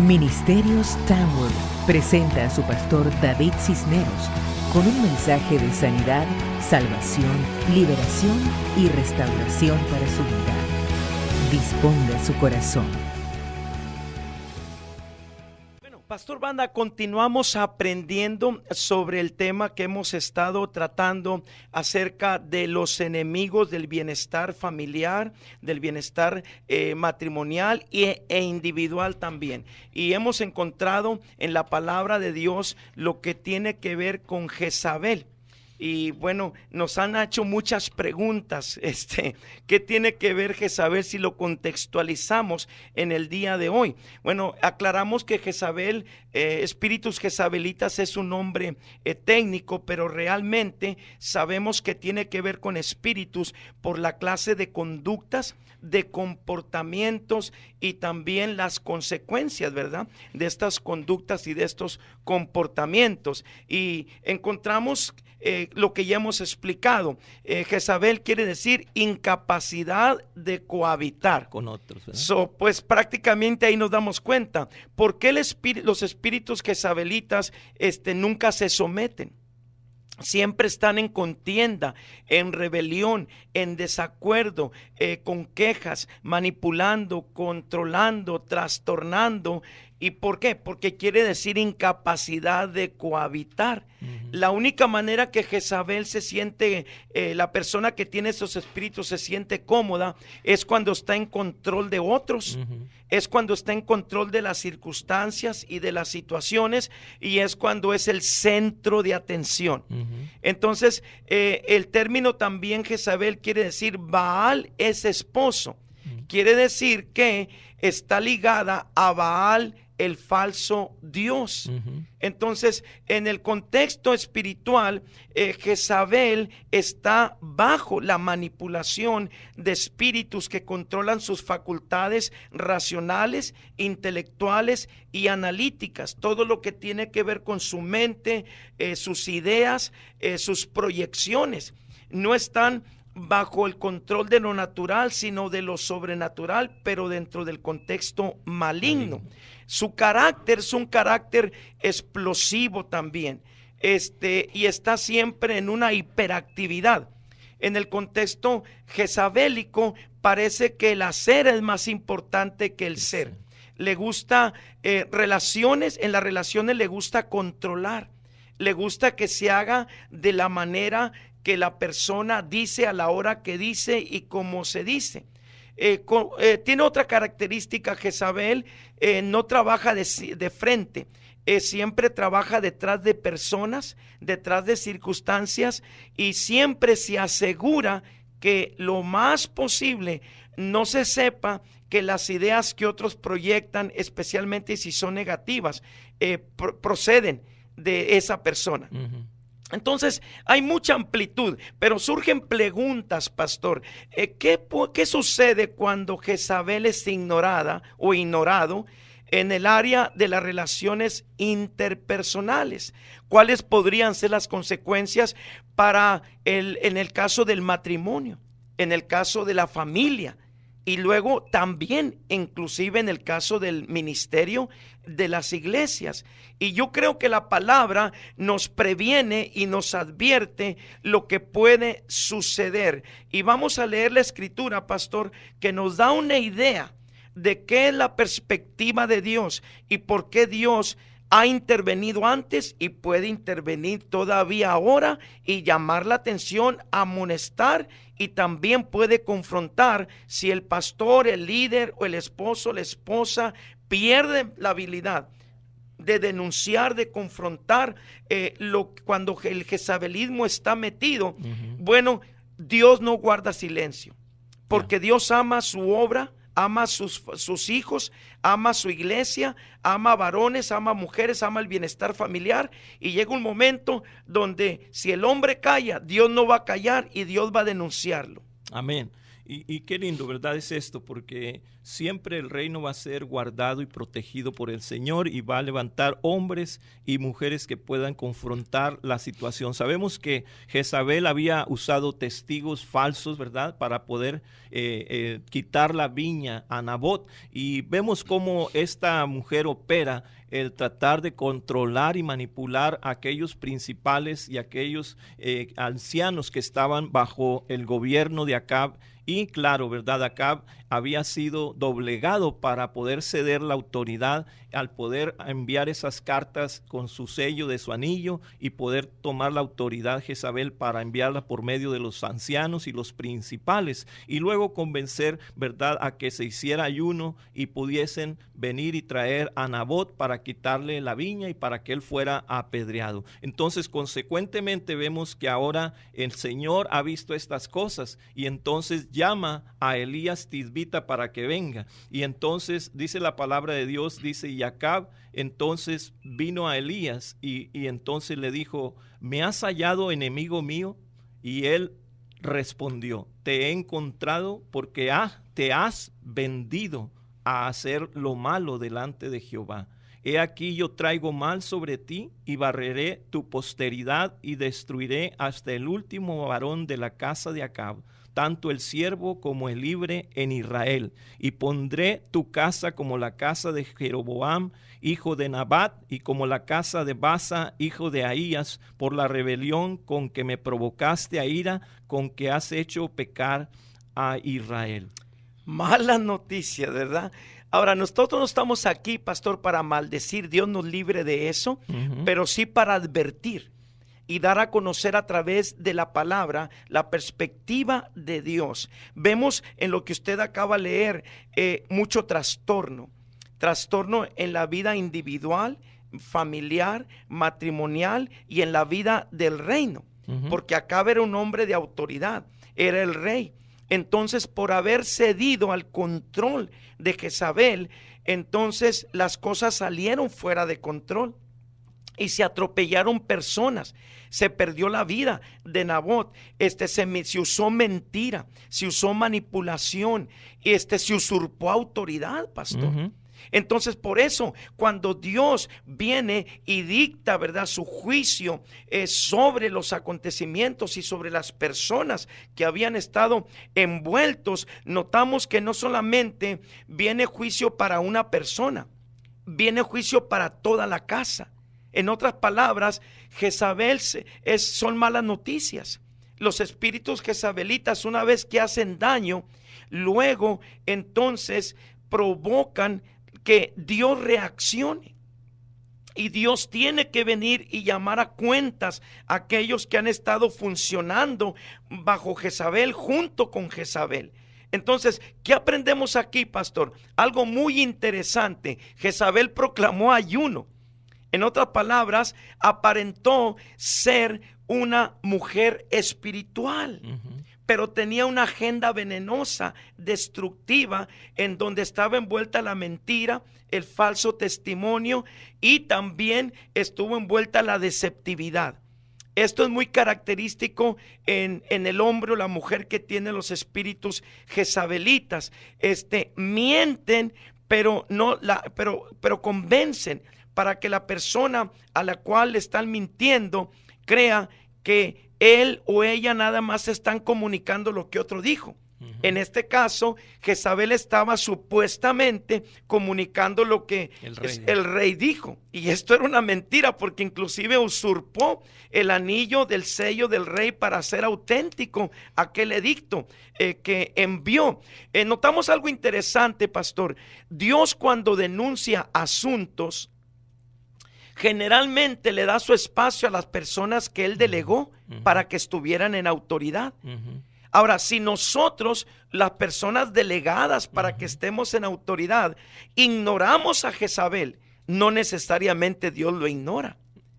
Ministerios Townwood presenta a su pastor David Cisneros con un mensaje de sanidad, salvación, liberación y restauración para su vida. Disponga su corazón. Pastor Banda, continuamos aprendiendo sobre el tema que hemos estado tratando acerca de los enemigos del bienestar familiar, del bienestar matrimonial e individual también. Y hemos encontrado en la palabra de Dios lo que tiene que ver con Jezabel. Y bueno, nos han hecho muchas preguntas, ¿qué tiene que ver Jezabel si lo contextualizamos en el día de hoy? Bueno, aclaramos que Jezabel, espíritus jezabelitas es un nombre técnico, pero realmente sabemos que tiene que ver con espíritus por la clase de conductas, de comportamientos y también las consecuencias, ¿verdad? De estas conductas y de estos comportamientos. Y encontramos lo que ya hemos explicado. Jezabel quiere decir incapacidad de cohabitar con otros, ¿verdad? Pues prácticamente ahí nos damos cuenta. ¿Por qué los espíritus jezabelitas nunca se someten? Siempre están en contienda, en rebelión, en desacuerdo, con quejas, manipulando, controlando, trastornando. ¿Y por qué? Porque quiere decir incapacidad de cohabitar. La única manera que Jezabel se siente, la persona que tiene esos espíritus se siente cómoda, es cuando está en control de otros, es cuando está en control de las circunstancias y de las situaciones, y es cuando es el centro de atención. Entonces, el término también Jezabel quiere decir Baal es esposo. Quiere decir que está ligada a Baal, el falso Dios. Entonces, en el contexto espiritual, Jezabel está bajo la manipulación de espíritus que controlan sus facultades racionales, intelectuales y analíticas. Todo lo que tiene que ver con su mente, sus ideas, sus proyecciones. No están bajo el control de lo natural, sino de lo sobrenatural, pero dentro del contexto maligno. Su carácter es un carácter explosivo también, y está siempre en una hiperactividad. En el contexto jezabélico parece que el hacer es más importante que el ser. Le gusta relaciones, en las relaciones le gusta controlar, le gusta que se haga de la manera que la persona dice, a la hora que dice y como se dice. Tiene otra característica Jezabel, no trabaja de frente, siempre trabaja detrás de personas, detrás de circunstancias, y siempre se asegura que lo más posible no se sepa que las ideas que otros proyectan, especialmente si son negativas, proceden de esa persona. Entonces, hay mucha amplitud, pero surgen preguntas, pastor. ¿Qué sucede cuando Jezabel es ignorada o ignorado en el área de las relaciones interpersonales? ¿Cuáles podrían ser las consecuencias en el caso del matrimonio, en el caso de la familia? Y luego también, inclusive en el caso del ministerio de las iglesias. Y yo creo que la palabra nos previene y nos advierte lo que puede suceder. Y vamos a leer la escritura, pastor, que nos da una idea de qué es la perspectiva de Dios y por qué Dios ha intervenido antes y puede intervenir todavía ahora y llamar la atención, amonestar, y también puede confrontar si el pastor, el líder o el esposo, la esposa pierde la habilidad de denunciar, de confrontar cuando el jezabelismo está metido. Bueno, Dios no guarda silencio, porque Dios ama su obra, ama a sus hijos, ama a su iglesia, ama a varones, ama a mujeres, ama el bienestar familiar, y llega un momento donde si el hombre calla, Dios no va a callar y Dios va a denunciarlo. Amén. Y qué lindo, ¿verdad? Es esto, porque siempre el reino va a ser guardado y protegido por el Señor y va a levantar hombres y mujeres que puedan confrontar la situación. Sabemos que Jezabel había usado testigos falsos, ¿verdad? Para poder quitar la viña a Nabot, y vemos cómo esta mujer opera el tratar de controlar y manipular a aquellos principales y aquellos ancianos que estaban bajo el gobierno de Acab. Y claro, ¿verdad? Acab había sido doblegado para poder ceder la autoridad al poder enviar esas cartas con su sello de su anillo y poder tomar la autoridad Jezabel para enviarla por medio de los ancianos y los principales, y luego convencer, ¿verdad?, a que se hiciera ayuno y pudiesen venir y traer a Nabot para quitarle la viña y para que él fuera apedreado. Entonces, consecuentemente, vemos que ahora el Señor ha visto estas cosas y entonces llama a Elías Tisbita para que venga. Y entonces dice la palabra de Dios, dice, y Acab entonces vino a Elías y entonces le dijo: ¿me has hallado, enemigo mío? Y él respondió: te he encontrado porque te has vendido a hacer lo malo delante de Jehová. He aquí yo traigo mal sobre ti y barreré tu posteridad y destruiré hasta el último varón de la casa de Acab, tanto el siervo como el libre en Israel, y pondré tu casa como la casa de Jeroboam, hijo de Nabat, y como la casa de Basa, hijo de Ahías, por la rebelión con que me provocaste a ira, con que has hecho pecar a Israel. Mala noticia, ¿verdad? Ahora, nosotros no estamos aquí, pastor, para maldecir, Dios nos libre de eso, pero sí para advertir y dar a conocer a través de la palabra la perspectiva de Dios. Vemos en lo que usted acaba de leer mucho trastorno en la vida individual, familiar, matrimonial y en la vida del reino, porque Acab era un hombre de autoridad, era el rey. Entonces, por haber cedido al control de Jezabel, entonces las cosas salieron fuera de control y se atropellaron personas. Se perdió la vida de Nabot, se usó mentira, se usó manipulación, se usurpó autoridad, pastor. Entonces, por eso, cuando Dios viene y dicta, ¿verdad?, su juicio sobre los acontecimientos y sobre las personas que habían estado envueltos, notamos que no solamente viene juicio para una persona, viene juicio para toda la casa. En otras palabras, Jezabel son malas noticias. Los espíritus jezabelitas, una vez que hacen daño, luego entonces provocan que Dios reaccione. Y Dios tiene que venir y llamar a cuentas a aquellos que han estado funcionando bajo Jezabel, junto con Jezabel. Entonces, ¿qué aprendemos aquí, pastor? Algo muy interesante. Jezabel proclamó ayuno. En otras palabras, aparentó ser una mujer espiritual, pero tenía una agenda venenosa, destructiva, en donde estaba envuelta la mentira, el falso testimonio, y también estuvo envuelta la deceptividad. Esto es muy característico en el hombre o la mujer que tiene los espíritus jezabelitas. Mienten, pero convencen, para que la persona a la cual le están mintiendo crea que él o ella nada más están comunicando lo que otro dijo. En este caso, Jezabel estaba supuestamente comunicando lo que el rey dijo. Y esto era una mentira, porque inclusive usurpó el anillo del sello del rey para hacer auténtico aquel edicto que envió. Notamos algo interesante, pastor. Dios, cuando denuncia asuntos, generalmente le da su espacio a las personas que él delegó para que estuvieran en autoridad. Ahora, si nosotros, las personas delegadas para que estemos en autoridad, ignoramos a Jezabel, no necesariamente Dios lo ignora.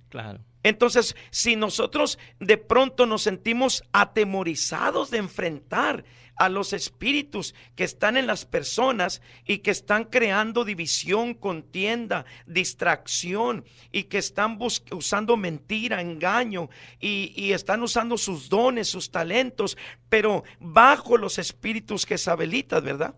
Claro. Entonces, si nosotros de pronto nos sentimos atemorizados de enfrentar a los espíritus que están en las personas y que están creando división, contienda, distracción, y que están usando mentira, engaño, y están usando sus dones, sus talentos, pero bajo los espíritus jezabelitas, ¿verdad?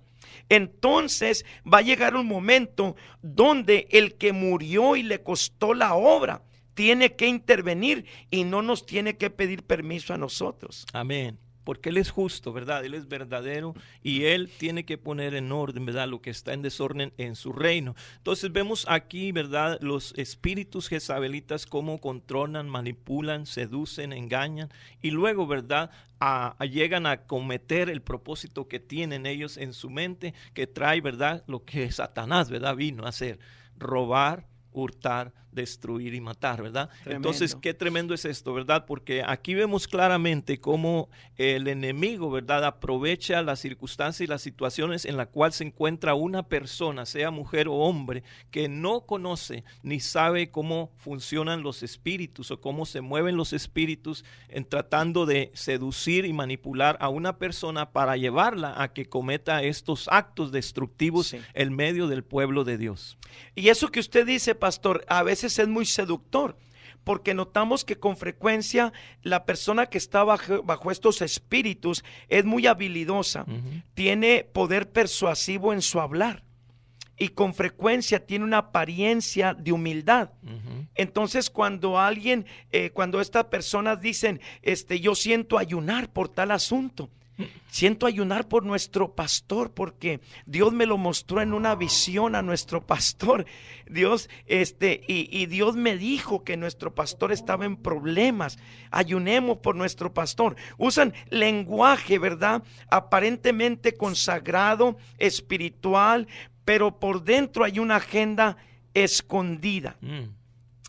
Entonces va a llegar un momento donde el que murió y le costó la obra tiene que intervenir y no nos tiene que pedir permiso a nosotros. Amén. Porque Él es justo, ¿verdad? Él es verdadero y Él tiene que poner en orden, ¿verdad? Lo que está en desorden en su reino. Entonces vemos aquí, ¿verdad? Los espíritus jezabelitas cómo controlan, manipulan, seducen, engañan y luego, ¿verdad? Llegan a cometer el propósito que tienen ellos en su mente, que trae, ¿verdad? Lo que Satanás, ¿verdad? Vino a hacer, robar, hurtar, destruir y matar, ¿verdad? Tremendo. Entonces, qué tremendo es esto, ¿verdad? Porque aquí vemos claramente cómo el enemigo, ¿verdad? Aprovecha las circunstancias y las situaciones en las cuales se encuentra una persona, sea mujer o hombre, que no conoce ni sabe cómo funcionan los espíritus o cómo se mueven los espíritus en tratando de seducir y manipular a una persona para llevarla a que cometa estos actos destructivos Sí. en medio del pueblo de Dios. Y eso que usted dice, pastor, a veces es muy seductor, porque notamos que con frecuencia la persona que está bajo estos espíritus es muy habilidosa, tiene poder persuasivo en su hablar y con frecuencia tiene una apariencia de humildad. Entonces cuando cuando estas personas dicen, yo siento ayunar por tal asunto, siento ayunar por nuestro pastor, porque Dios me lo mostró en una visión a nuestro pastor. Dios, y Dios me dijo que nuestro pastor estaba en problemas. Ayunemos por nuestro pastor. Usan lenguaje, ¿verdad? Aparentemente consagrado, espiritual, pero por dentro hay una agenda escondida.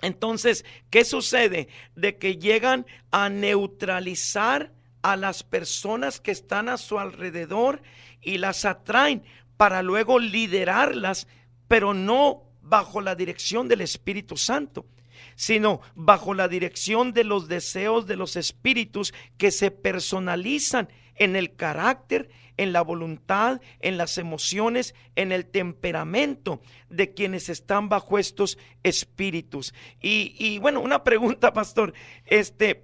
Entonces, ¿qué sucede? De que llegan a neutralizar a las personas que están a su alrededor y las atraen para luego liderarlas, pero no bajo la dirección del Espíritu Santo, sino bajo la dirección de los deseos de los espíritus que se personalizan en el carácter, en la voluntad, en las emociones, en el temperamento de quienes están bajo estos espíritus. Y bueno, una pregunta, pastor,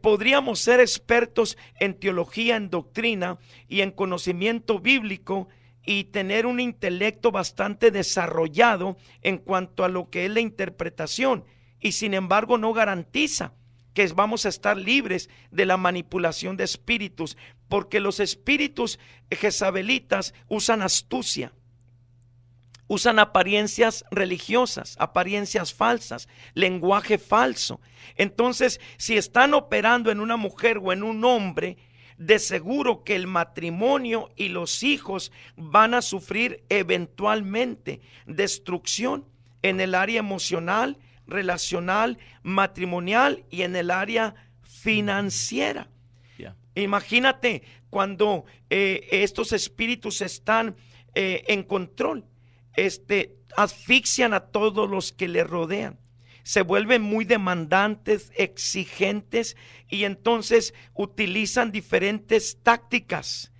¿podríamos ser expertos en teología, en doctrina y en conocimiento bíblico y tener un intelecto bastante desarrollado en cuanto a lo que es la interpretación, y sin embargo no garantiza que vamos a estar libres de la manipulación de espíritus? Porque los espíritus jezabelitas usan astucia, usan apariencias religiosas, apariencias falsas, lenguaje falso. Entonces, si están operando en una mujer o en un hombre, de seguro que el matrimonio y los hijos van a sufrir eventualmente destrucción en el área emocional, relacional, matrimonial y en el área financiera. Imagínate cuando estos espíritus están en control, asfixian a todos los que le rodean, se vuelven muy demandantes, exigentes, y entonces utilizan diferentes tácticas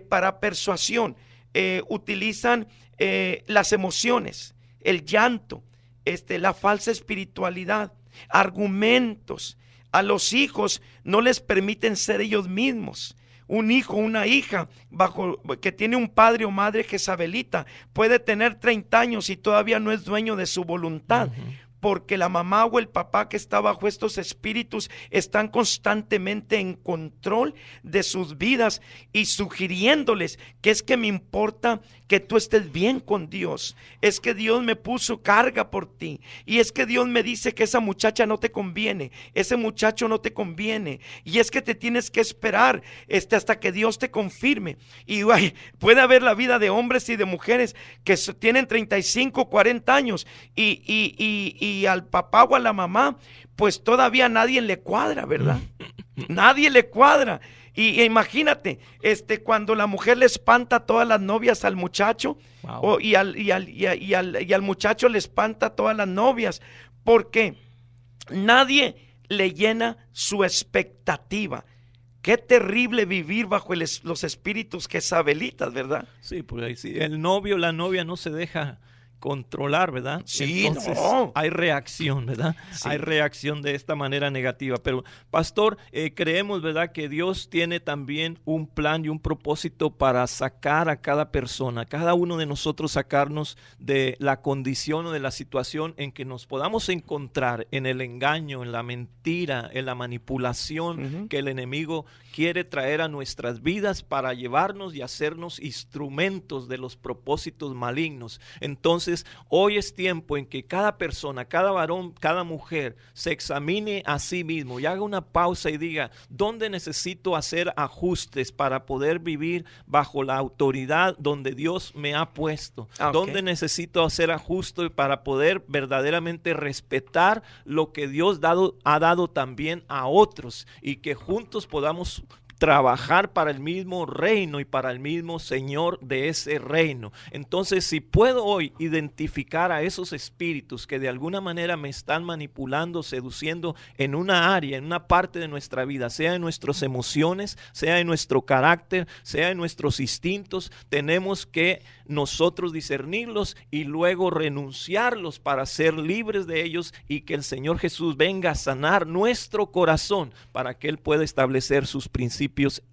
para persuasión. Utilizan las emociones, el llanto, la falsa espiritualidad, argumentos. A los hijos no les permiten ser ellos mismos. Un hijo, una hija que tiene un padre o madre jezabelita puede tener 30 años y todavía no es dueño de su voluntad. Porque la mamá o el papá que está bajo estos espíritus están constantemente en control de sus vidas y sugiriéndoles que es que me importa que tú estés bien con Dios, es que Dios me puso carga por ti, y es que Dios me dice que esa muchacha no te conviene, ese muchacho no te conviene, y es que te tienes que esperar hasta que Dios te confirme. Y puede haber la vida de hombres y de mujeres que tienen 35, 40 años y al papá o a la mamá pues todavía nadie le cuadra, ¿verdad? Nadie le cuadra. Y imagínate, cuando la mujer le espanta a todas las novias al muchacho, wow. y al muchacho le espanta a todas las novias, porque nadie le llena su expectativa. Qué terrible vivir bajo los espíritus jezabelitas, ¿verdad? Sí, porque si el novio, la novia no se deja controlar, ¿verdad? Sí, entonces no. hay reacción, ¿verdad? Sí. Hay reacción de esta manera negativa. Pero, pastor, creemos, ¿verdad?, que Dios tiene también un plan y un propósito para sacar a cada persona, cada uno de nosotros, sacarnos de la condición o de la situación en que nos podamos encontrar, en el engaño, en la mentira, en la manipulación que el enemigo quiere traer a nuestras vidas para llevarnos y hacernos instrumentos de los propósitos malignos. Entonces, hoy es tiempo en que cada persona, cada varón, cada mujer se examine a sí mismo y haga una pausa y diga, ¿dónde necesito hacer ajustes para poder vivir bajo la autoridad donde Dios me ha puesto? ¿Dónde necesito hacer ajustes para poder verdaderamente respetar lo que Dios ha dado también a otros, y que juntos podamos trabajar para el mismo reino y para el mismo Señor de ese reino? Entonces, si puedo hoy identificar a esos espíritus que de alguna manera me están manipulando, seduciendo en una área, en una parte de nuestra vida, sea en nuestras emociones, sea en nuestro carácter, sea en nuestros instintos, tenemos que nosotros discernirlos y luego renunciarlos para ser libres de ellos, y que el Señor Jesús venga a sanar nuestro corazón para que Él pueda establecer sus principios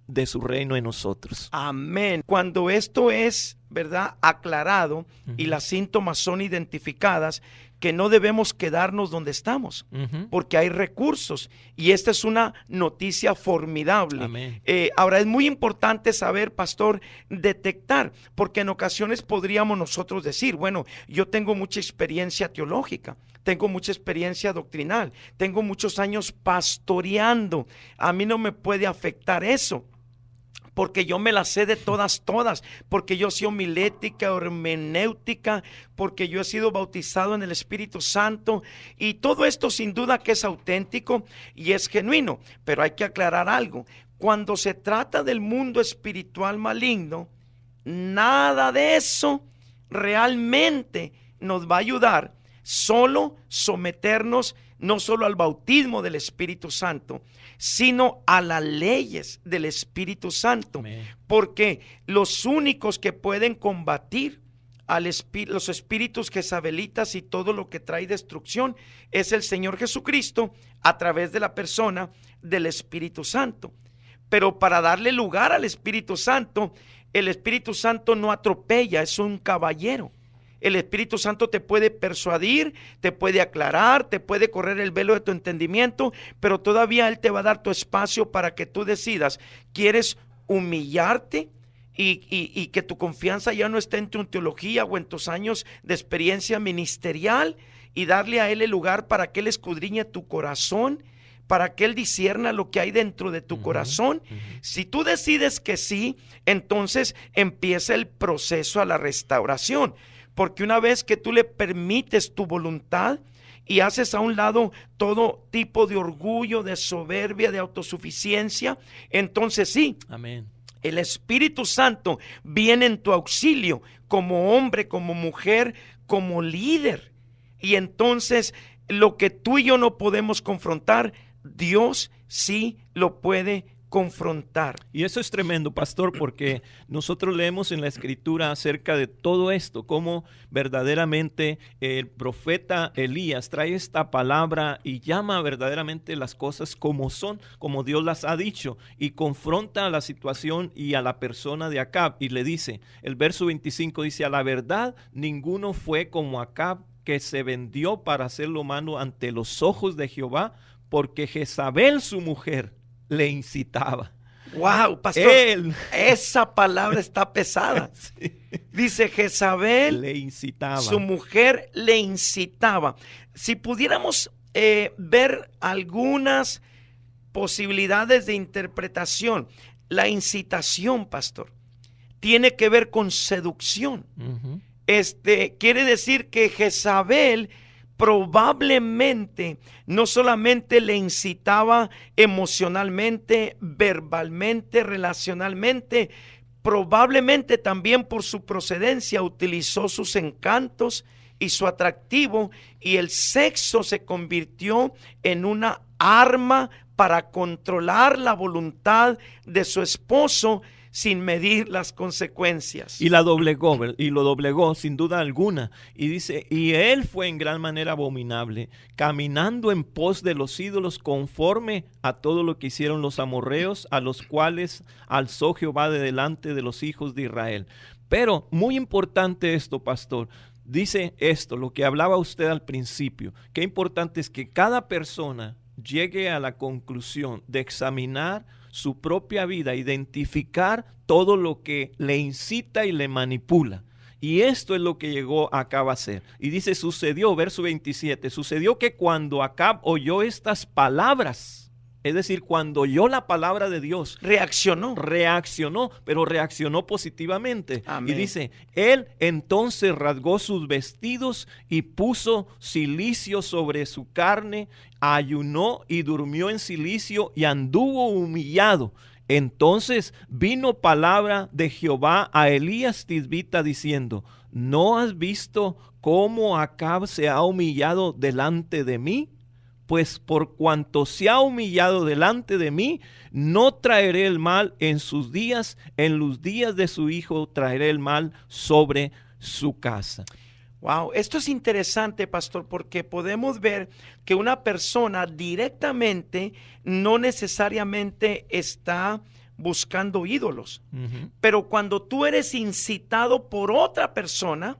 de su reino en nosotros. Amén. Cuando esto es, ¿verdad?, aclarado y las síntomas son identificadas, que no debemos quedarnos donde estamos, porque hay recursos, y esta es una noticia formidable. Amén. Ahora, es muy importante saber, pastor, detectar, porque en ocasiones podríamos nosotros decir, bueno, yo tengo mucha experiencia teológica, tengo mucha experiencia doctrinal, tengo muchos años pastoreando, a mí no me puede afectar eso, porque yo me la sé de todas, porque yo soy homilética, hermenéutica, porque yo he sido bautizado en el Espíritu Santo, y todo esto sin duda que es auténtico y es genuino. Pero hay que aclarar algo: cuando se trata del mundo espiritual maligno, nada de eso realmente nos va a ayudar, solo someternos no solo al bautismo del Espíritu Santo, sino a las leyes del Espíritu Santo. Amén. Porque los únicos que pueden combatir los espíritus jezabelitas y todo lo que trae destrucción es el Señor Jesucristo, a través de la persona del Espíritu Santo. Pero para darle lugar al Espíritu Santo, el Espíritu Santo no atropella, es un caballero. El Espíritu Santo te puede persuadir, te puede aclarar, te puede correr el velo de tu entendimiento, pero todavía Él te va a dar tu espacio para que tú decidas, ¿quieres humillarte y que tu confianza ya no esté en tu teología o en tus años de experiencia ministerial, y darle a Él el lugar para que Él escudriñe tu corazón, para que Él discierna lo que hay dentro de tu corazón? Si tú decides que sí, entonces empieza el proceso a la restauración. Porque una vez que tú le permites tu voluntad y haces a un lado todo tipo de orgullo, de soberbia, de autosuficiencia, entonces sí, amén, el Espíritu Santo viene en tu auxilio como hombre, como mujer, como líder. Y entonces lo que tú y yo no podemos confrontar, Dios sí lo puede confrontar. Y eso es tremendo, pastor, porque nosotros leemos en la Escritura acerca de todo esto, cómo verdaderamente el profeta Elías trae esta palabra y llama verdaderamente las cosas como son, como Dios las ha dicho, y confronta a la situación y a la persona de Acab, y le dice, el verso 25 dice, a la verdad ninguno fue como Acab, que se vendió para hacer lo malo ante los ojos de Jehová, porque Jezabel su mujer le incitaba. Wow, pastor, esa palabra está pesada. Sí. Dice, Jezabel le incitaba, su mujer le incitaba. Si pudiéramos ver algunas posibilidades de interpretación, la incitación, pastor, tiene que ver con seducción. Quiere decir que Jezabel probablemente no solamente le incitaba emocionalmente, verbalmente, relacionalmente, probablemente también por su procedencia utilizó sus encantos y su atractivo, y el sexo se convirtió en una arma para controlar la voluntad de su esposo sin medir las consecuencias. Y lo doblegó sin duda alguna. Y dice, y él fue en gran manera abominable, caminando en pos de los ídolos conforme a todo lo que hicieron los amorreos, a los cuales alzó Jehová de delante de los hijos de Israel. Pero muy importante esto, pastor. Dice esto, lo que hablaba usted al principio. Qué importante es que cada persona llegue a la conclusión de examinar su propia vida, identificar todo lo que le incita y le manipula. Y esto es lo que llegó Acab a hacer. Y dice, sucedió, verso 27, sucedió que cuando Acab oyó estas palabras, es decir, cuando oyó la palabra de Dios, reaccionó, pero reaccionó positivamente. Amén. Y dice, él entonces rasgó sus vestidos y puso cilicio sobre su carne, ayunó y durmió en cilicio y anduvo humillado. Entonces vino palabra de Jehová a Elías Tisbita diciendo, ¿no has visto cómo Acab se ha humillado delante de mí? Pues por cuanto se ha humillado delante de mí, no traeré el mal en sus días, en los días de su hijo traeré el mal sobre su casa. Wow, esto es interesante, pastor, porque podemos ver que una persona directamente no necesariamente está buscando ídolos. Pero cuando tú eres incitado por otra persona,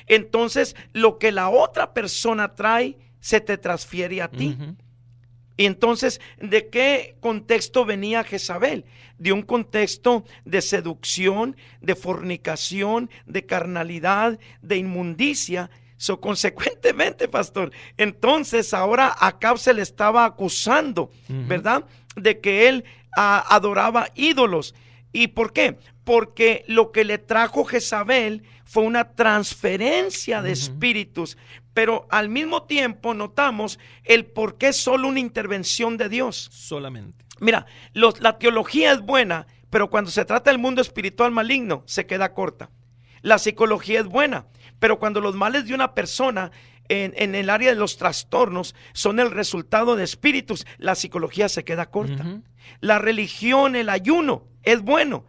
entonces lo que la otra persona trae se te transfiere a ti. Y entonces, ¿de qué contexto venía Jezabel? De un contexto de seducción, de fornicación, de carnalidad, de inmundicia. Consecuentemente, pastor, entonces ahora a Acab se le estaba acusando, ¿verdad? De que él adoraba ídolos. ¿Y por qué? Porque lo que le trajo Jezabel fue una transferencia de espíritus, pero al mismo tiempo notamos el por qué solo una intervención de Dios. Solamente. Mira, la teología es buena, pero cuando se trata del mundo espiritual maligno, se queda corta. La psicología es buena, pero cuando los males de una persona en el área de los trastornos son el resultado de espíritus, la psicología se queda corta. La religión, el ayuno es bueno,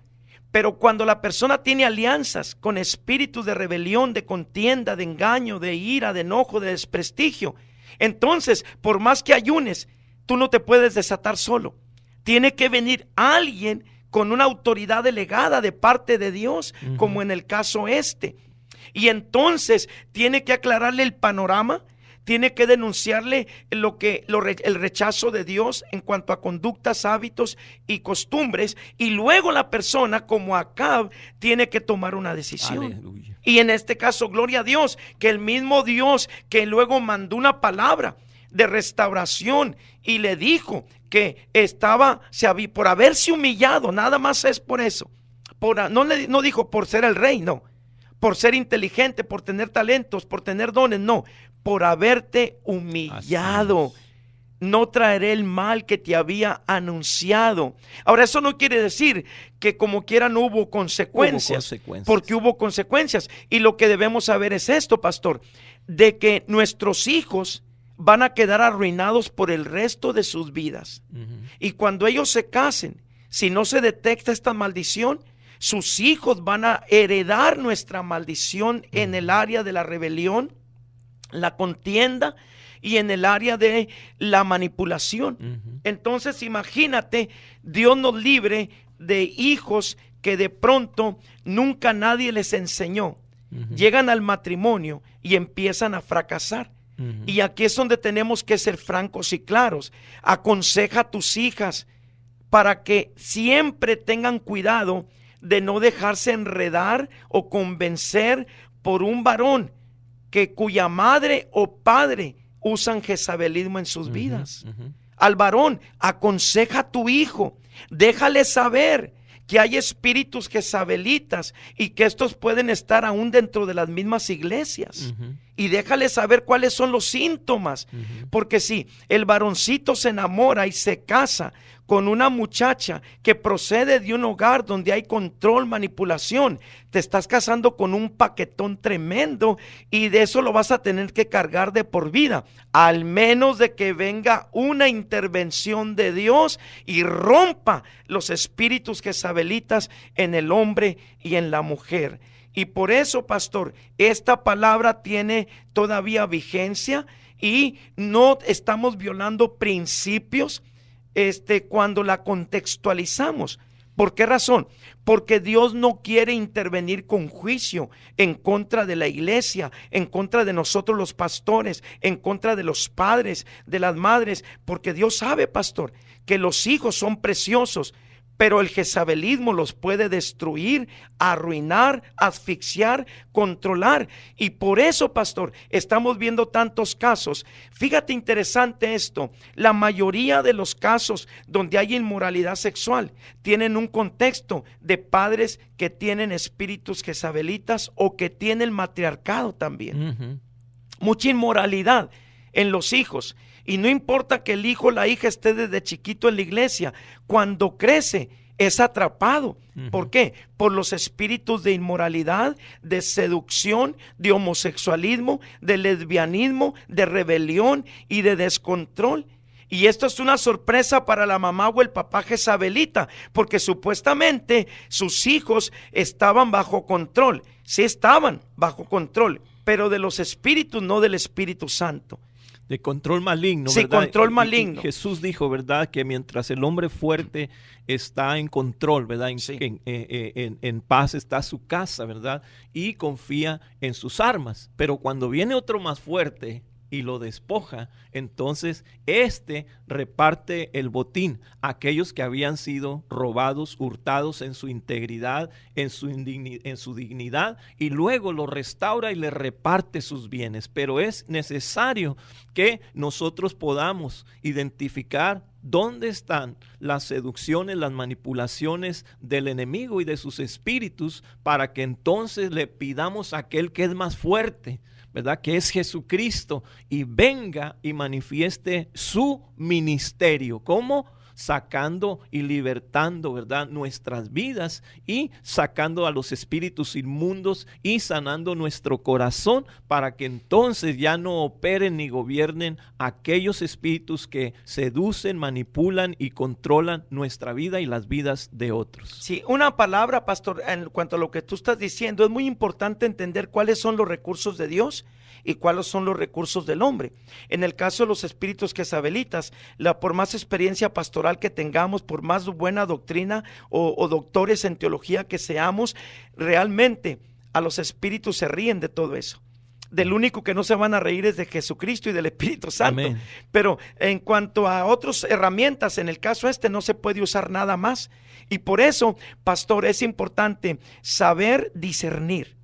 pero cuando la persona tiene alianzas con espíritus de rebelión, de contienda, de engaño, de ira, de enojo, de desprestigio, entonces por más que ayunes, tú no te puedes desatar solo. Tiene que venir alguien con una autoridad delegada de parte de Dios, como en el caso este. Y entonces tiene que aclararle el panorama, tiene que denunciarle el rechazo de Dios en cuanto a conductas, hábitos y costumbres, y luego la persona como Acab tiene que tomar una decisión. Aleluya. Y en este caso, gloria a Dios, que el mismo Dios que luego mandó una palabra de restauración y le dijo que por haberse humillado, nada más es por eso, no dijo por ser el rey, no, por ser inteligente, por tener talentos, por tener dones, no, por haberte humillado. No traeré el mal que te había anunciado. Ahora, eso no quiere decir que como quiera no hubo consecuencias, porque hubo consecuencias. Y lo que debemos saber es esto, pastor, de que nuestros hijos van a quedar arruinados por el resto de sus vidas. Y cuando ellos se casen, si no se detecta esta maldición, sus hijos van a heredar nuestra maldición en el área de la rebelión, la contienda y en el área de la manipulación. Entonces imagínate, Dios nos libre de hijos que de pronto nunca nadie les enseñó. Llegan al matrimonio y empiezan a fracasar. Y aquí es donde tenemos que ser francos y claros. Aconseja a tus hijas para que siempre tengan cuidado de no dejarse enredar o convencer por un varón cuya madre o padre usan jezabelismo en sus vidas. Al varón, aconseja a tu hijo, déjale saber que hay espíritus jezabelitas y que estos pueden estar aún dentro de las mismas iglesias. y déjale saber cuáles son los síntomas. Porque si el varoncito se enamora y se casa con una muchacha que procede de un hogar donde hay control, manipulación, te estás casando con un paquetón tremendo y de eso lo vas a tener que cargar de por vida, al menos de que venga una intervención de Dios y rompa los espíritus jezabelitas en el hombre y en la mujer. Y por eso, pastor, esta palabra tiene todavía vigencia y no estamos violando principios cuando la contextualizamos. ¿Por qué razón? Porque Dios no quiere intervenir con juicio en contra de la iglesia, en contra de nosotros los pastores, en contra de los padres, de las madres, porque Dios sabe, pastor, que los hijos son preciosos, pero el jezabelismo los puede destruir, arruinar, asfixiar, controlar. Y por eso, pastor, estamos viendo tantos casos. Fíjate, interesante esto. La mayoría de los casos donde hay inmoralidad sexual tienen un contexto de padres que tienen espíritus jezabelitas o que tienen el matriarcado también. Mucha inmoralidad en los hijos. Y no importa que el hijo o la hija esté desde chiquito en la iglesia, cuando crece es atrapado. ¿Por qué? Por los espíritus de inmoralidad, de seducción, de homosexualismo, de lesbianismo, de rebelión y de descontrol. Y esto es una sorpresa para la mamá o el papá jezabelita, porque supuestamente sus hijos estaban bajo control. Sí estaban bajo control, pero de los espíritus, no del Espíritu Santo. De control maligno, sí, ¿verdad? Control maligno. Y Jesús dijo, ¿verdad?, que mientras el hombre fuerte está en control, ¿verdad?, en paz está su casa, ¿verdad?, y confía en sus armas. Pero cuando viene otro más fuerte y lo despoja, entonces reparte el botín a aquellos que habían sido robados, hurtados en su integridad, en su dignidad, y luego lo restaura y le reparte sus bienes. Pero es necesario que nosotros podamos identificar dónde están las seducciones, las manipulaciones del enemigo y de sus espíritus, para que entonces le pidamos a aquel que es más fuerte, ¿verdad?, que es Jesucristo, y venga y manifieste su ministerio. ¿Cómo? Sacando y libertando, ¿verdad?, nuestras vidas y sacando a los espíritus inmundos y sanando nuestro corazón, para que entonces ya no operen ni gobiernen aquellos espíritus que seducen, manipulan y controlan nuestra vida y las vidas de otros. Sí, una palabra, pastor, en cuanto a lo que tú estás diciendo, es muy importante entender cuáles son los recursos de Dios y cuáles son los recursos del hombre. En el caso de los espíritus jezabelitas, por más experiencia pastoral que tengamos, por más buena doctrina o doctores en teología que seamos, realmente a los espíritus se ríen de todo eso. Del único que no se van a reír es de Jesucristo y del Espíritu Santo. Amén. Pero en cuanto a otras herramientas, en el caso no se puede usar nada más. Y por eso, pastor, es importante saber discernir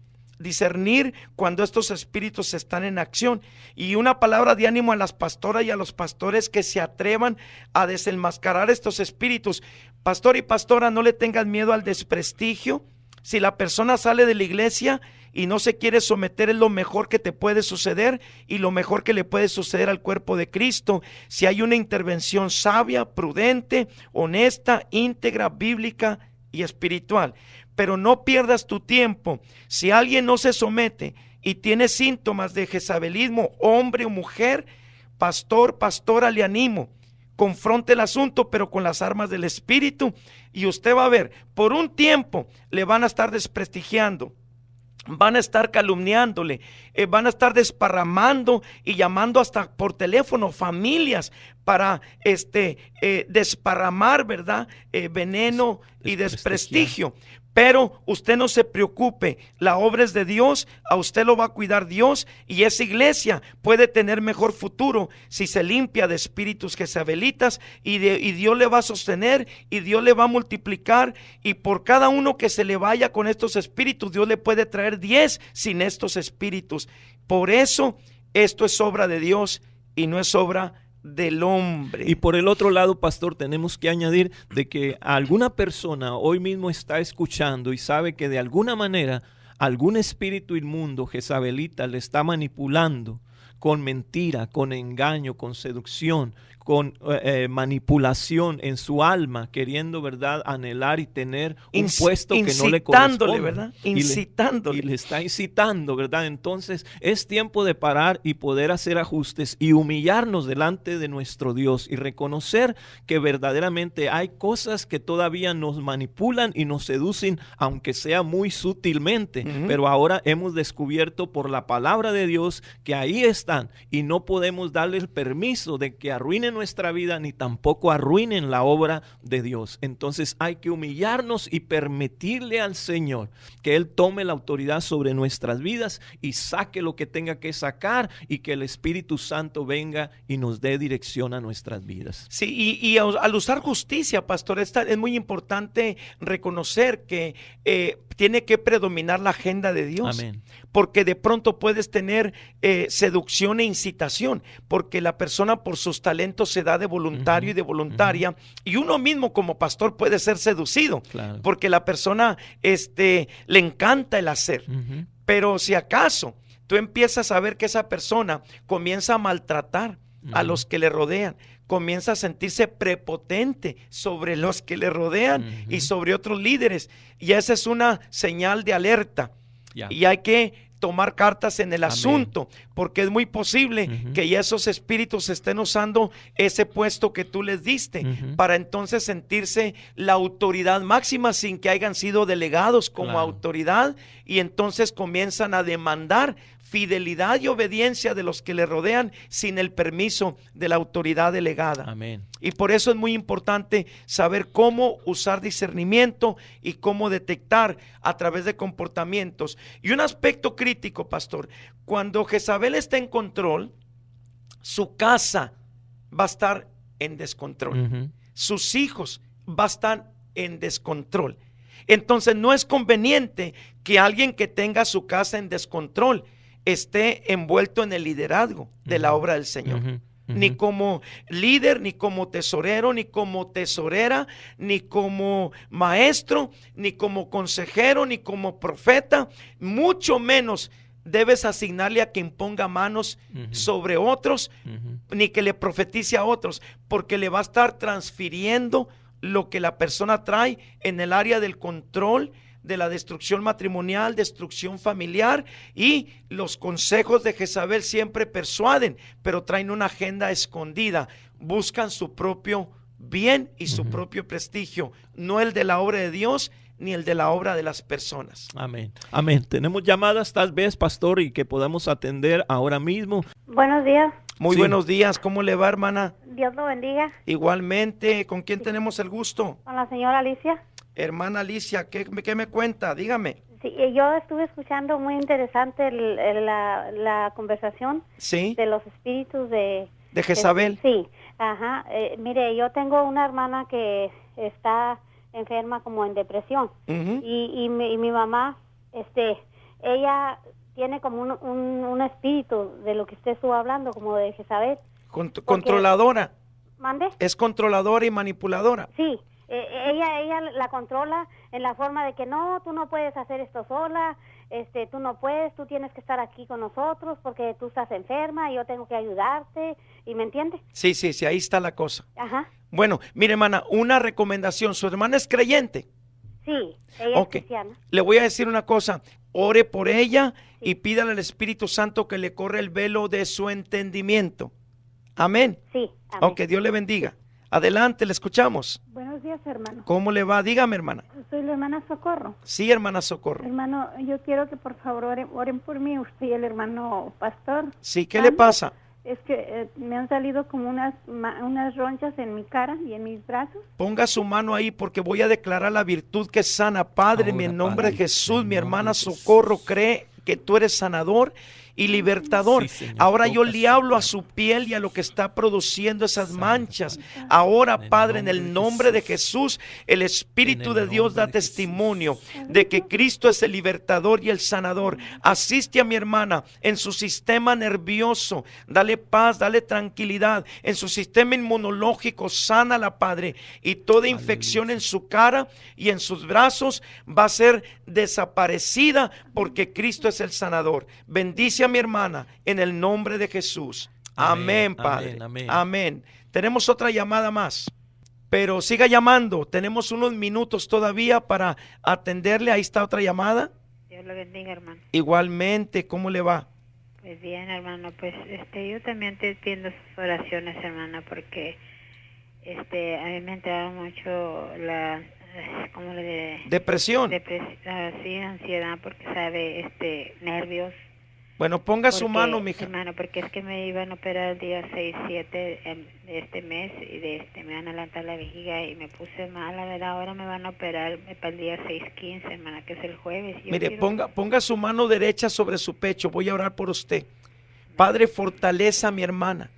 cuando estos espíritus están en acción. Y una palabra de ánimo a las pastoras y a los pastores que se atrevan a desenmascarar estos espíritus. Pastor y pastora, no le tengan miedo al desprestigio. Si la persona sale de la iglesia y no se quiere someter, es lo mejor que te puede suceder y lo mejor que le puede suceder al cuerpo de Cristo. Si hay una intervención sabia, prudente, honesta, íntegra, bíblica y espiritual. Pero no pierdas tu tiempo. Si alguien no se somete y tiene síntomas de jezabelismo, hombre o mujer, pastor, pastora, le animo. Confronte el asunto, pero con las armas del Espíritu, y usted va a ver, por un tiempo le van a estar desprestigiando, van a estar calumniándole, van a estar desparramando y llamando hasta por teléfono familias para desparramar, ¿verdad?, veneno y desprestigio. Pero usted no se preocupe, la obra es de Dios, a usted lo va a cuidar Dios, y esa iglesia puede tener mejor futuro si se limpia de espíritus jezabelitas, y Dios le va a sostener y Dios le va a multiplicar, y por cada uno que se le vaya con estos espíritus, Dios le puede traer 10 sin estos espíritus. Por eso esto es obra de Dios y no es obra del hombre. Y por el otro lado, pastor, tenemos que añadir de que alguna persona hoy mismo está escuchando y sabe que de alguna manera algún espíritu inmundo jezabelita le está manipulando con mentira, con engaño, con seducción, con manipulación en su alma, queriendo, ¿verdad?, anhelar y tener un puesto que no le corresponde. ¿Verdad? Incitándole. Y le está incitando, ¿verdad? Entonces es tiempo de parar y poder hacer ajustes y humillarnos delante de nuestro Dios y reconocer que verdaderamente hay cosas que todavía nos manipulan y nos seducen, aunque sea muy sutilmente, pero ahora hemos descubierto por la palabra de Dios que ahí están y no podemos darle el permiso de que arruinen nuestra vida ni tampoco arruinen la obra de Dios. Entonces hay que humillarnos y permitirle al Señor que Él tome la autoridad sobre nuestras vidas y saque lo que tenga que sacar y que el Espíritu Santo venga y nos dé dirección a nuestras vidas. Sí, y al usar justicia, pastor, es muy importante reconocer que tiene que predominar la agenda de Dios. Amén. Porque de pronto puedes tener seducción e incitación, porque la persona por sus talentos se da de voluntario y de voluntaria, y uno mismo como pastor puede ser seducido, Claro. porque la persona le encanta el hacer. Pero si acaso tú empiezas a ver que esa persona comienza a maltratar a los que le rodean, comienza a sentirse prepotente sobre los que le rodean y sobre otros líderes, y esa es una señal de alerta. Y hay que tomar cartas en el asunto, porque es muy posible que ya esos espíritus estén usando ese puesto que tú les diste para entonces sentirse la autoridad máxima sin que hayan sido delegados como autoridad, y entonces comienzan a demandar fidelidad y obediencia de los que le rodean sin el permiso de la autoridad delegada. Amén. Y por eso es muy importante saber cómo usar discernimiento y cómo detectar a través de comportamientos. Y un aspecto crítico, pastor, cuando Jezabel está en control, su casa va a estar en descontrol. Sus hijos van a estar en descontrol. Entonces no es conveniente que alguien que tenga su casa en descontrol esté envuelto en el liderazgo de la obra del Señor. Ni como líder, ni como tesorero, ni como tesorera, ni como maestro, ni como consejero, ni como profeta, mucho menos debes asignarle a quien ponga manos sobre otros, ni que le profetice a otros, porque le va a estar transfiriendo lo que la persona trae en el área del control, de la destrucción matrimonial, destrucción familiar, y los consejos de Jezabel siempre persuaden, pero traen una agenda escondida, buscan su propio bien y su propio prestigio, no el de la obra de Dios ni el de la obra de las personas. Amén. Amén. Tenemos llamadas tal vez, pastor, y que podamos atender ahora mismo. Buenos días. Muy buenos días, ¿cómo le va, hermana? Dios lo bendiga. Igualmente, ¿con quién tenemos el gusto? Con la señora Alicia. Hermana Alicia, ¿qué me cuenta? Dígame. Sí, yo estuve escuchando muy interesante la conversación de los espíritus de Jezabel. Sí, ajá. Mire, yo tengo una hermana que está enferma como en depresión y mi mamá, ella tiene como un espíritu de lo que usted estuvo hablando, como de Jezabel. Controladora. ¿Mande? Es controladora y manipuladora. Sí. Ella la controla en la forma de que no, tú no puedes hacer esto sola, tú no puedes, tú tienes que estar aquí con nosotros porque tú estás enferma y yo tengo que ayudarte, ¿y me entiendes? Sí, ahí está la cosa. Ajá. Bueno, mire, hermana, una recomendación, ¿su hermana es creyente? Sí, ella es cristiana. Le voy a decir una cosa, ore por ella y pídale al Espíritu Santo que le corra el velo de su entendimiento. Amén. Sí, amén. Ok, Dios le bendiga. Adelante, le escuchamos. Buenos días, hermano. ¿Cómo le va? Dígame, hermana. Soy la hermana Socorro. Sí, hermana Socorro. Hermano, yo quiero que por favor oren por mí, usted y el hermano pastor. Sí, ¿qué le pasa? Es que me han salido como unas ronchas en mi cara y en mis brazos. Ponga su mano ahí porque voy a declarar la virtud que sana. Padre, en el nombre de Jesús, mi hermana Socorro cree que tú eres sanador y libertador. Sí, Señor, Ahora yo toca le su hablo a cuerpo. su piel y a lo que está produciendo esas Santo manchas. Padre. Ahora, En Padre, en el el nombre de Jesús, el Espíritu de Dios da testimonio de que Cristo es el libertador y el sanador. Asiste a mi hermana en su sistema nervioso, dale paz, dale tranquilidad. En su sistema inmunológico, sánala, Padre. Y toda infección en su cara y en sus brazos va a ser desaparecida porque Cristo es el sanador. Bendice a mi hermana en el nombre de Jesús. Amén, Padre. Amén. Tenemos otra llamada más. Pero siga llamando, tenemos unos minutos todavía para atenderle. Ahí está otra llamada. Dios lo bendiga, hermano. Igualmente, ¿cómo le va? Pues bien, hermano, pues yo también te pido sus oraciones, hermana, porque a mí me ha entrado mucho la, ¿cómo le diré? Depresión. Sí, ansiedad, porque sabe, nervios. Bueno, ponga su Porque, mano, mija. hermano, porque es que me iban a operar el día 6, 7 de este mes y me van a levantar la vejiga y me puse mal, la verdad. Ahora me van a operar para el día 6, 15, hermana, que es el jueves. Mire, ponga su mano derecha sobre su pecho. Voy a orar por usted. Padre, fortaleza a mi hermana.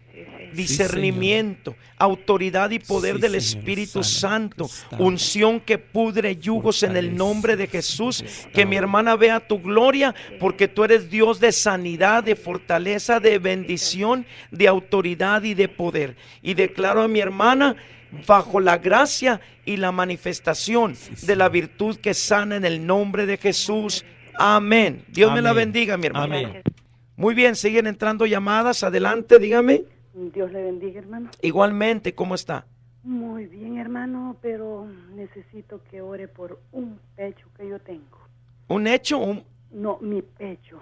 Discernimiento, autoridad y poder del Espíritu Santo, unción que pudre yugos en el nombre de Jesús. Que mi hermana vea tu gloria, porque tú eres Dios de sanidad, de fortaleza, de bendición, de autoridad y de poder. Y declaro a mi hermana bajo la gracia y la manifestación de la virtud que sana en el nombre de Jesús. Amén. Dios me la bendiga, mi hermana. Amén. Muy bien, siguen entrando llamadas. Adelante, dígame. Dios le bendiga, hermano. Igualmente, ¿cómo está? Muy bien, hermano, pero necesito que ore por un pecho que yo tengo. ¿Un hecho? No, mi pecho.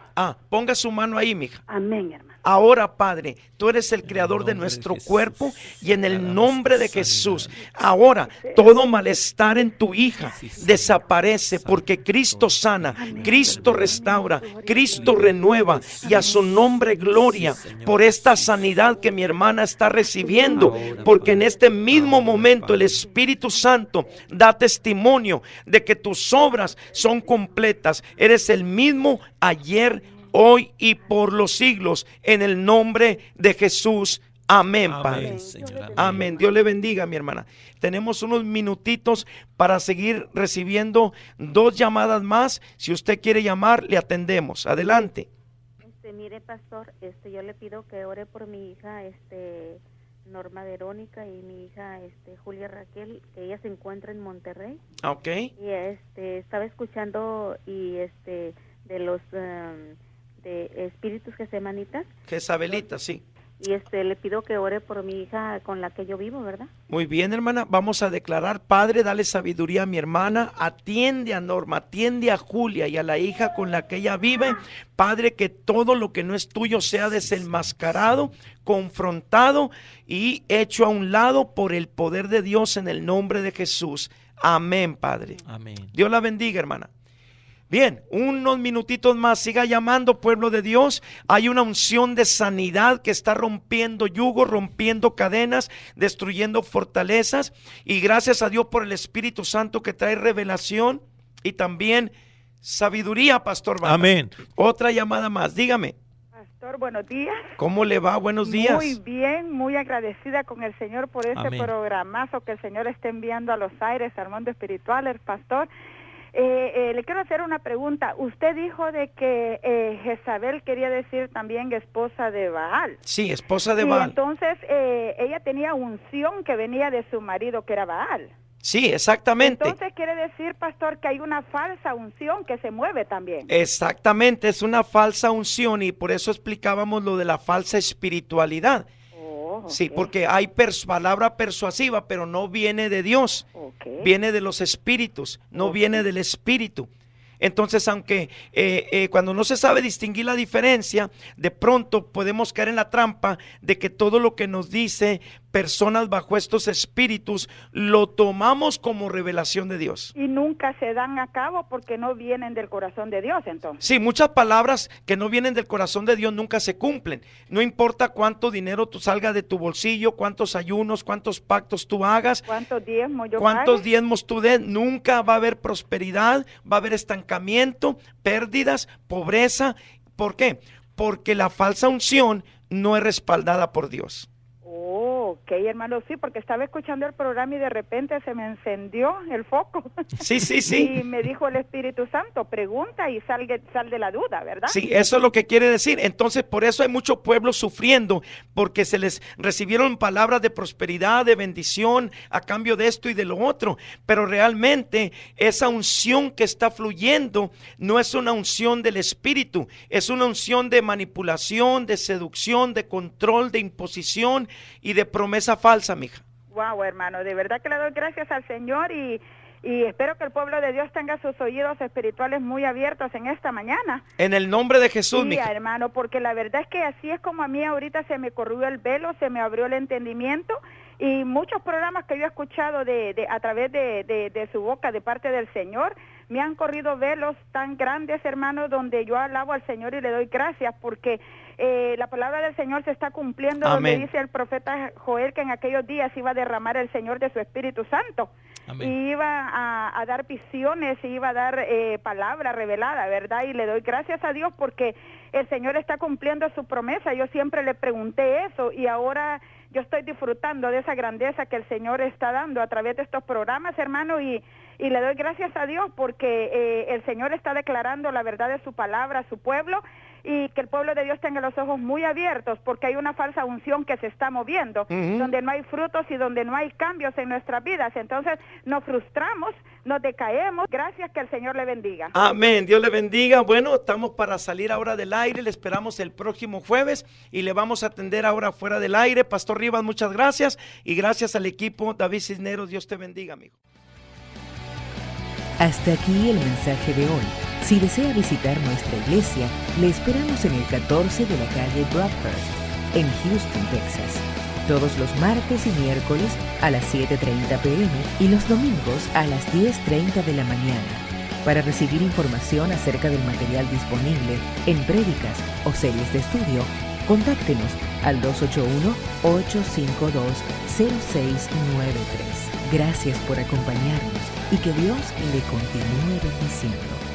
Ponga su mano ahí, mija. Amén, hermano. Ahora, Padre, tú eres el creador de nuestro cuerpo y en el nombre de Jesús, ahora todo malestar en tu hija desaparece porque Cristo sana, Cristo restaura, Cristo renueva y a su nombre gloria por esta sanidad que mi hermana está recibiendo, porque en este mismo momento el Espíritu Santo da testimonio de que tus obras son completas. Eres el mismo ayer, hoy y por los siglos, en el nombre de Jesús. Amén, Padre. Amén, Señor, amén. Amén. Dios le bendiga, mi hermana. Tenemos unos minutitos para seguir recibiendo 2 llamadas más. Si usted quiere llamar, le atendemos. Adelante. Mire, pastor, yo le pido que ore por mi hija, Norma Verónica, y mi hija, Julia Raquel, que ella se encuentra en Monterrey. Ok. Y estaba escuchando de los de espíritus jezabelitas. Jezabelitas, sí. Y le pido que ore por mi hija con la que yo vivo, ¿verdad? Muy bien, hermana. Vamos a declarar, Padre, dale sabiduría a mi hermana. Atiende a Norma, atiende a Julia y a la hija con la que ella vive. Padre, que todo lo que no es tuyo sea desenmascarado, confrontado y hecho a un lado por el poder de Dios en el nombre de Jesús. Amén, Padre. Amén. Dios la bendiga, hermana. Bien, unos minutitos más, siga llamando, pueblo de Dios. Hay una unción de sanidad que está rompiendo yugos, rompiendo cadenas, destruyendo fortalezas. Y gracias a Dios por el Espíritu Santo que trae revelación y también sabiduría, Pastor Banda. Amén. Otra llamada más, dígame. Pastor, buenos días. ¿Cómo le va? Buenos días. Muy bien, muy agradecida con el Señor por este Amén. programazo que el Señor está enviando a los aires al mundo espiritual, el pastor. Le quiero hacer una pregunta. Usted dijo de que Jezabel quería decir también esposa de Baal. Sí, esposa de y Baal. entonces ella tenía unción que venía de su marido que era Baal. Sí, exactamente. Entonces quiere decir, pastor, que hay una falsa unción que se mueve también. Exactamente, es una falsa unción y por eso explicábamos lo de la falsa espiritualidad. Sí, Okay. porque hay palabra persuasiva, pero no viene de Dios, Okay. viene de los espíritus, no viene del espíritu. Entonces, aunque cuando no se sabe distinguir la diferencia, de pronto podemos caer en la trampa de que todo lo que nos dice personas bajo estos espíritus lo tomamos como revelación de Dios. Y nunca se dan a cabo porque no vienen del corazón de Dios, entonces. Sí, muchas palabras que no vienen del corazón de Dios nunca se cumplen. No importa cuánto dinero tú salga de tu bolsillo, cuántos ayunos, cuántos pactos tú hagas, ¿Cuántos diezmos yo cuántos pague? diezmos tú des, nunca va a haber prosperidad, va a haber estancamiento, pérdidas, pobreza. ¿Por qué? porque la falsa unción no es respaldada por Dios. Ok, hermano, sí, porque estaba escuchando el programa y de repente se me encendió el foco. Sí. Y me dijo el Espíritu Santo, pregunta y sal de la duda, ¿verdad? Sí, eso es lo que quiere decir. Entonces, por eso hay muchos pueblos sufriendo, porque se les recibieron palabras de prosperidad, de bendición, a cambio de esto y de lo otro. Pero realmente esa unción que está fluyendo no es una unción del Espíritu, es una unción de manipulación, de seducción, de control, de imposición y de promesa falsa, mija. Wow, hermano, de verdad que le doy gracias al Señor y espero que el pueblo de Dios tenga sus oídos espirituales muy abiertos en esta mañana. En el nombre de Jesús, sí, mija. Hermano, porque la verdad es que así es como a mí ahorita se me corrió el velo, se me abrió el entendimiento, y muchos programas que yo he escuchado a través de su boca de parte del Señor, me han corrido velos tan grandes, hermano, donde yo alabo al Señor y le doy gracias porque la palabra del Señor se está cumpliendo. Amén. Donde dice el profeta Joel que en aquellos días iba a derramar el Señor de su Espíritu Santo. Amén. Y iba a dar visiones, y iba a dar palabra revelada, ¿verdad? Y le doy gracias a Dios porque el Señor está cumpliendo su promesa. Yo siempre le pregunté eso y ahora yo estoy disfrutando de esa grandeza que el Señor está dando a través de estos programas, hermano, y le doy gracias a Dios porque el Señor está declarando la verdad de su palabra a su pueblo, y que el pueblo de Dios tenga los ojos muy abiertos porque hay una falsa unción que se está moviendo, donde no hay frutos y donde no hay cambios en nuestras vidas. Entonces nos frustramos, nos decaemos. Gracias, que el Señor le bendiga. Amén, Dios le bendiga. Bueno, estamos para salir ahora del aire, le esperamos el próximo jueves y le vamos a atender ahora fuera del aire. Pastor Rivas, muchas gracias, y gracias al equipo David Cisneros. Dios te bendiga, amigo. Hasta aquí el mensaje de hoy. Si desea visitar nuestra iglesia, le esperamos en el 14 de la calle Broadhurst, en Houston, Texas. Todos los martes y miércoles a las 7:30 p.m. y los domingos a las 10:30 de la mañana. Para recibir información acerca del material disponible en prédicas o series de estudio, contáctenos al 281-852-0693. Gracias por acompañarnos y que Dios le continúe bendiciendo.